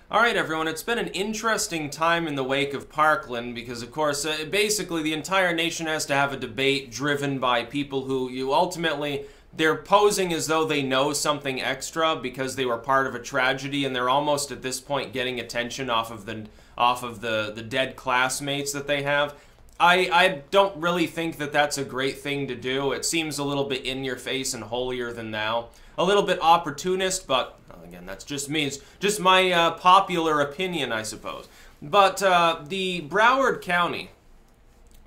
All right, everyone, it's been an interesting time in the wake of Parkland because, of course, basically the entire nation has to have a debate driven by people who they're posing as though they know something extra because they were part of a tragedy, and they're almost at this point getting attention off of the dead classmates that they have. I don't really think that that's a great thing to do. It seems a little bit in your face and holier than thou. A little bit opportunist, but again, that's just me. It's just my popular opinion, I suppose. But the Broward County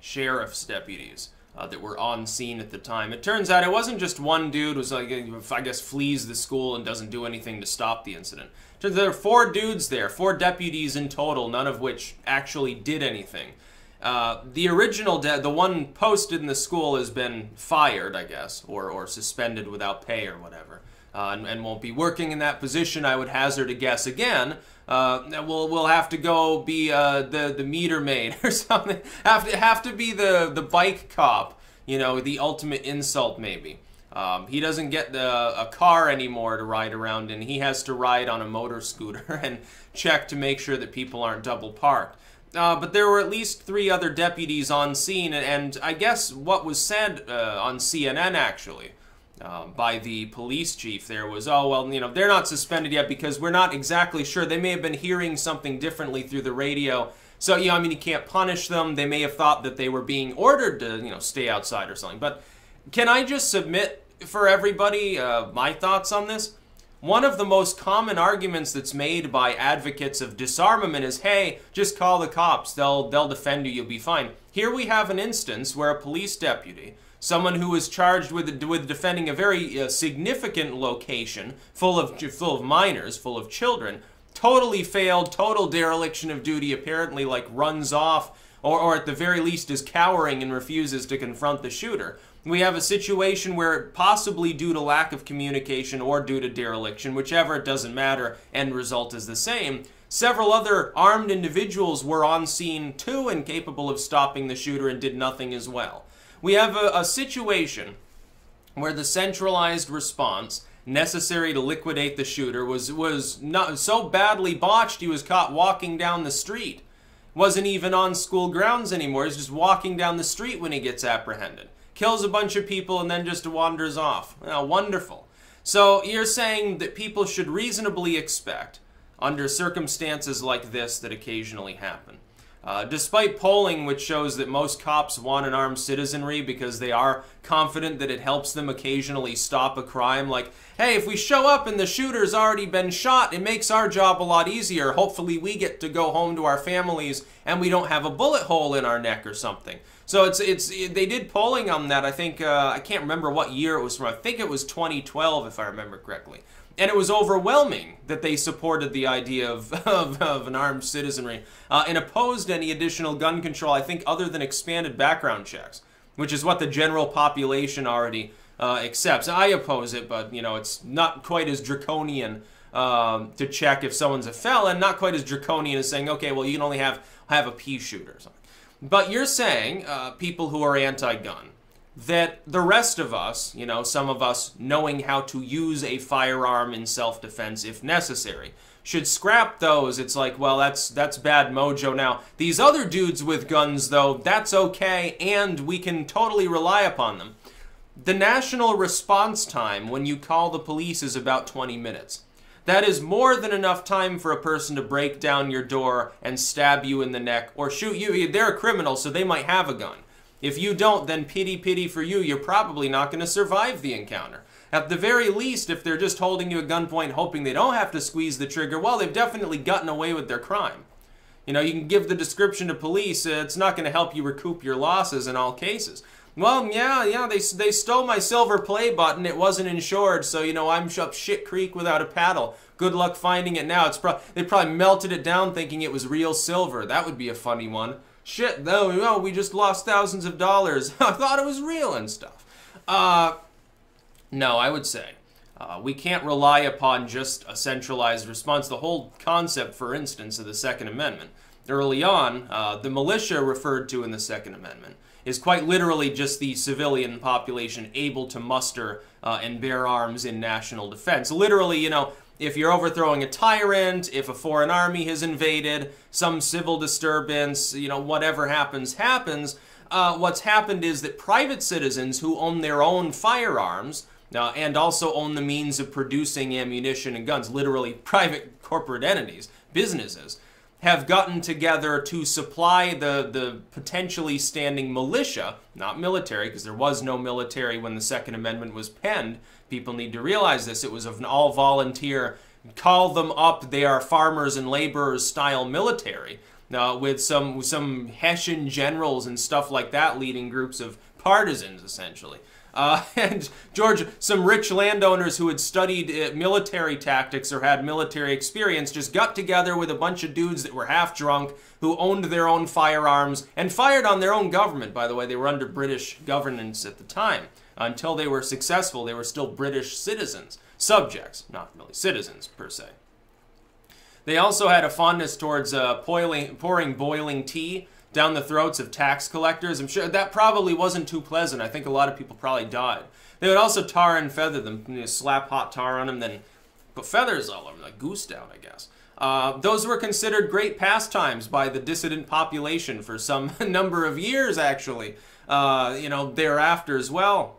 sheriff's deputies that were on scene at the time, it turns out it wasn't just one dude who was like, I guess, flees the school and doesn't do anything to stop the incident. There are 4 dudes there, 4 deputies in total, none of which actually did anything. The original, the one posted in the school has been fired, I guess, or suspended without pay or whatever, and won't be working in that position, I would hazard a guess again. We'll have to go be the meter maid or something. Have to be the bike cop, you know, the ultimate insult maybe. He doesn't get a car anymore to ride around in. He has to ride on a motor scooter and check to make sure that people aren't double parked. But there were at least 3 other deputies on scene, and I guess what was said on CNN, actually, by the police chief there was, oh, well, you know, they're not suspended yet because we're not exactly sure. They may have been hearing something differently through the radio. So, you know, I mean, you can't punish them. They may have thought that they were being ordered to, you know, stay outside or something. But can I just submit for everybody my thoughts on this? One of the most common arguments that's made by advocates of disarmament is, hey, just call the cops. They'll defend you. You'll be fine. Here we have an instance where a police deputy, someone who was charged with defending a very significant location full of minors, full of children, totally failed, total dereliction of duty, apparently like runs off or at the very least is cowering and refuses to confront the shooter. We have a situation where, possibly due to lack of communication or due to dereliction, whichever, it doesn't matter, end result is the same, several other armed individuals were on scene too and capable of stopping the shooter and did nothing as well. We have a situation where the centralized response necessary to liquidate the shooter was not so badly botched he was caught walking down the street. Wasn't even on school grounds anymore. He's just walking down the street when he gets apprehended. Kills a bunch of people and then just wanders off. Oh, wonderful. So you're saying that people should reasonably expect, under circumstances like this that occasionally happen, despite polling which shows that most cops want an armed citizenry because they are confident that it helps them occasionally stop a crime, like, hey, if we show up and the shooter's already been shot, it makes our job a lot easier. Hopefully we get to go home to our families and we don't have a bullet hole in our neck or something. So they did polling on that. I think, I can't remember what year it was from. I think it was 2012, if I remember correctly. And it was overwhelming that they supported the idea of an armed citizenry and opposed any additional gun control, I think, other than expanded background checks, which is what the general population already accepts. I oppose it, but, you know, it's not quite as draconian to check if someone's a felon, not quite as draconian as saying, okay, well, you can only have a pea shooter or something. But you're saying, people who are anti-gun, that the rest of us, you know, some of us knowing how to use a firearm in self-defense if necessary, should scrap those. It's like, well, that's bad mojo. Now, these other dudes with guns, though, that's okay, and we can totally rely upon them. The national response time when you call the police is about 20 minutes. That is more than enough time for a person to break down your door and stab you in the neck or shoot you. They're a criminal, so they might have a gun. If you don't, then pity for you, you're probably not going to survive the encounter. At the very least, if they're just holding you at gunpoint hoping they don't have to squeeze the trigger, well, they've definitely gotten away with their crime. You know, you can give the description to police, it's not going to help you recoup your losses in all cases. Well, yeah, they stole my silver play button. It wasn't insured, so, you know, I'm up shit creek without a paddle. Good luck finding it now. They probably melted it down thinking it was real silver. That would be a funny one. Shit, though, no, we just lost thousands of dollars. I thought it was real and stuff. No, I would say we can't rely upon just a centralized response. The whole concept, for instance, of the Second Amendment, early on, the militia referred to in the Second Amendment is quite literally just the civilian population able to muster and bear arms in national defense. Literally, you know, if you're overthrowing a tyrant, if a foreign army has invaded, some civil disturbance, you know, whatever happens, what's happened is that private citizens who own their own firearms and also own the means of producing ammunition and guns, literally private corporate entities, businesses, have gotten together to supply the potentially standing militia, not military, because there was no military when the Second Amendment was penned. People need to realize this. It was an all-volunteer, call them up, they are farmers and laborers style military, with some Hessian generals and stuff like that leading groups of partisans, essentially. And George, some rich landowners who had studied military tactics or had military experience just got together with a bunch of dudes that were half drunk, who owned their own firearms and fired on their own government, by the way. They were under British governance at the time. Until they were successful, they were still British citizens, subjects, not really citizens per se. They also had a fondness towards pouring boiling tea down the throats of tax collectors. I'm sure that probably wasn't too pleasant. I think a lot of people probably died. They would also tar and feather them, you know, slap hot tar on them, then put feathers all over them, like goose down, I guess. Those were considered great pastimes by the dissident population for some number of years, actually, you know, thereafter as well.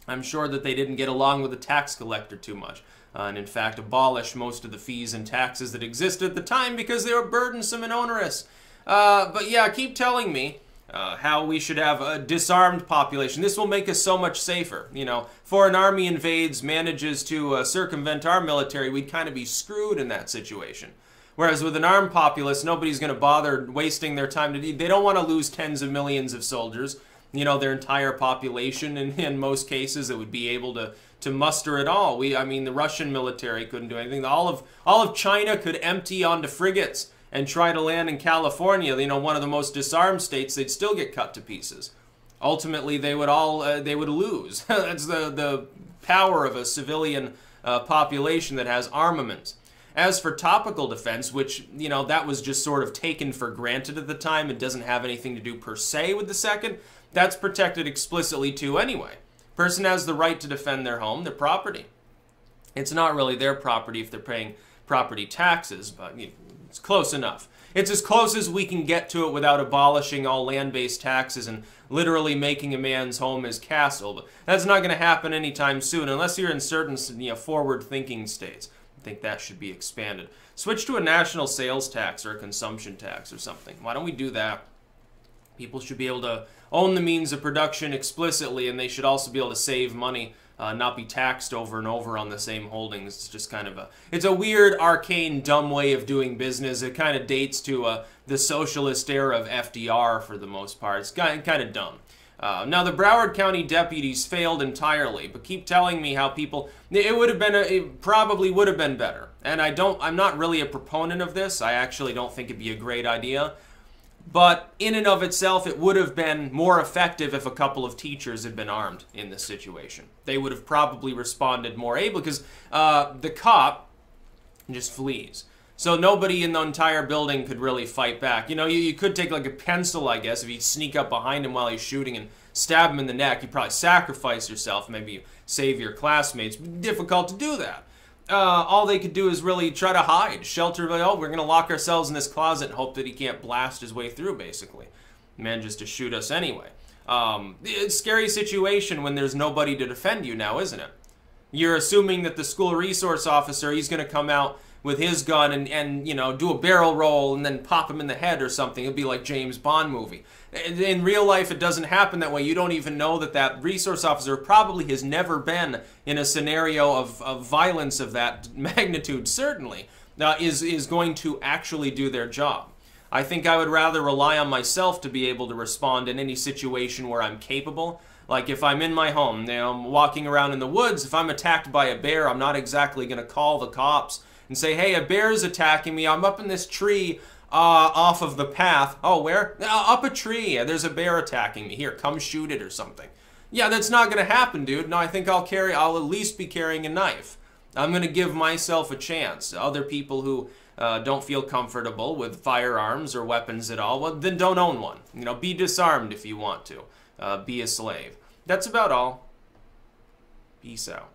I'm sure that they didn't get along with the tax collector too much, and in fact abolished most of the fees and taxes that existed at the time because they were burdensome and onerous. But yeah, keep telling me how we should have a disarmed population. This will make us so much safer. You know, foreign army invades, manages to circumvent our military, we'd kind of be screwed in that situation. Whereas with an armed populace, nobody's going to bother wasting their time to... They don't want to lose tens of millions of soldiers. You know, their entire population, and in most cases, that would be able to muster it all. I mean, the Russian military couldn't do anything. All of China could empty onto frigates and try to land in California, you know, one of the most disarmed states. They'd still get cut to pieces. Ultimately, they would lose. That's the power of a civilian population that has armaments. As for topical defense, which, you know, that was just sort of taken for granted at the time, it doesn't have anything to do per se with the Second, that's protected explicitly too anyway. Person has the right to defend their home, their property. It's not really their property if they're paying property taxes, but you know, it's close enough. It's as close as we can get to it without abolishing all land-based taxes and literally making a man's home his castle. But that's not going to happen anytime soon unless you're in certain, you know, forward-thinking states. I think that should be expanded. Switch to a national sales tax or a consumption tax or something. Why don't we do that? People should be able to own the means of production explicitly, and they should also be able to save money, not be taxed over and over on the same holdings. It's just kind of it's a weird, arcane, dumb way of doing business. It kind of dates to the socialist era of FDR for the most part. It's kind of dumb. Now, the Broward County deputies failed entirely, but keep telling me how people... It probably would have been better. And I'm not really a proponent of this. I actually don't think it'd be a great idea. But in and of itself, it would have been more effective if a couple of teachers had been armed in this situation. They would have probably responded more able, because the cop just flees. So nobody in the entire building could really fight back. You know, you could take like a pencil, I guess, if you sneak up behind him while he's shooting and stab him in the neck. You probably sacrifice yourself. Maybe you save your classmates. Difficult to do that. All they could do is really try to hide, shelter. Like, oh, we're going to lock ourselves in this closet and hope that he can't blast his way through, basically. Manages to shoot us anyway. It's a scary situation when there's nobody to defend you now, isn't it? You're assuming that the school resource officer, he's going to come out with his gun and you know, do a barrel roll and then pop him in the head or something. It'd be like James Bond movie. In real life, it doesn't happen that way. You don't even know that that resource officer probably has never been in a scenario of violence of that magnitude, certainly, is going to actually do their job. I think I would rather rely on myself to be able to respond in any situation where I'm capable. Like if I'm in my home, you know, I'm walking around in the woods, if I'm attacked by a bear, I'm not exactly going to call the cops and say, hey, a bear's attacking me. I'm up in this tree off of the path. Oh, where? Up a tree. There's a bear attacking me. Here, come shoot it or something. Yeah, that's not going to happen, dude. No, I think I'll at least be carrying a knife. I'm going to give myself a chance. Other people who don't feel comfortable with firearms or weapons at all, well, then don't own one. You know, be disarmed if you want to. Be a slave. That's about all. Peace out.